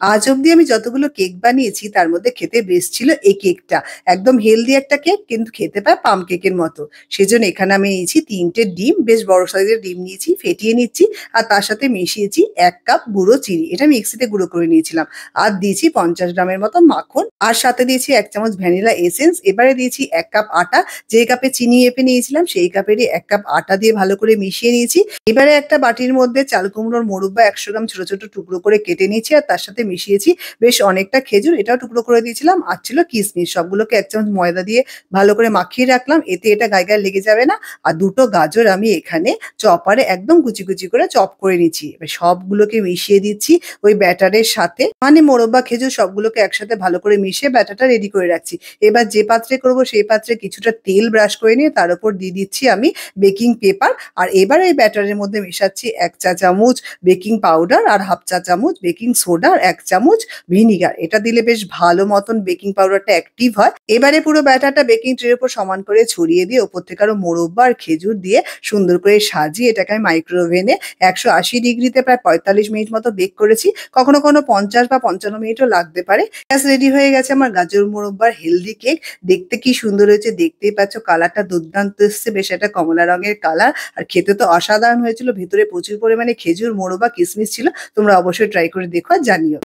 আজ অব্দি আমি যতগুলো কেক বানিয়েছি তার মধ্যে খেতে বেস্ট ছিল এই কেকটা। একদম হেলদি একটা কেক কিন্তু খেতে পায় পাম কেকের মতো। সেজন্য এখানে আমি নিয়েছি ৩ টে ডিম, বেশ বড় সাইজের ডিম নিয়েছি, ফেটিয়ে নিচ্ছি আর তার সাথে মিশিয়েছি ১ কাপ গুঁড়ো চিনি। এটা মিক্সিতে গুঁড়ো করে নিয়েছিলাম। আর দিয়েছি ৫০ গ্রামের মতো মাখন আর সাথে দিয়েছি ১ চামচ ভ্যানিলা এসেন্স। এবারে দিয়েছি ১ কাপ আটা। যে কাপে চিনি মেপে নিয়েছিলাম সেই কাপেরই ১ কাপ আটা দিয়ে ভালো করে মিশিয়ে নিয়েছি। এবারে একটা বাটির মধ্যে চাল কুমড়োর মোরব্বা ১০০ গ্রাম ছোট, ছোট টুকরো করে কেটে নিয়েছি আর তার সাথে মিশিয়েছি বেশ অনেকটা খেজুর, এটাও টুকরো করে দিয়েছিলাম। আর ছিল কিশমিশ। সবগুলোকে ১ চামচ ময়দা দিয়ে ভালো করে মাখিয়ে রাখলাম। এতে এটা গায়ে, গায়ে লেগে যাবে না। আর ২ টো গাজর আমি এখানে চপারে একদম কুচি, কুচি করে চপ করে নিচ্ছি। এবার সবগুলোকে মিশিয়ে দিচ্ছি ওই ব্যাটারের সাথে। মানে মোরব্বা, খেজুর সবগুলোকে একসাথে ভালো করে মিশিয়ে ব্যাটারটা রেডি করে রাখছি। এবার যে পাত্রে করব সেই পাত্রে কিছুটা তেল ব্রাশ করে নিয়ে তার উপর দিয়ে দিচ্ছি আমি বেকিং পেপার। আর এবার এই ব্যাটারের মধ্যে মেশাচ্ছি ১ চা চামচ বেকিং পাউডার আর ১/২ চা চামচ বেকিং সোডা আর ১ চামচ ভিনিগার। এটা দিলে বেশ ভালো মতন বেকিং পাউডারটা অ্যাক্টিভ হয়। এবারে পুরো ব্যাটারটা বেকিং ট্রের উপর সমান করে ছড়িয়ে দিয়ে ওপর থেকে আরো মোরব্বা আর খেজুর দিয়ে সুন্দর করে সাজিয়ে এটাকে আমি মাইক্রোওভেনে ১৮০ ডিগ্রিতে প্রায় ৪৫ মিনিট মতো বেক করেছি। কখনো, কখনো ৫০ বা ৫৫ মিনিটও লাগতে পারে। ব্যাস রেডি হয়ে গেছে আমার গাজর মোরব্বার হেলদি কেক। দেখতে কি সুন্দর হয়েছে দেখতেই পাচ্ছ। কালারটা দুর্দান্ত এসছে। বেশ একটা কমলা রঙের কালার। আর খেতে তো অসাধারণ হয়েছিল। ভেতরে প্রচুর পরিমাণে খেজুর, মোরব্বা, কিশমিশ ছিল। তোমরা অবশ্যই ট্রাই করে দেখো আর জানিও।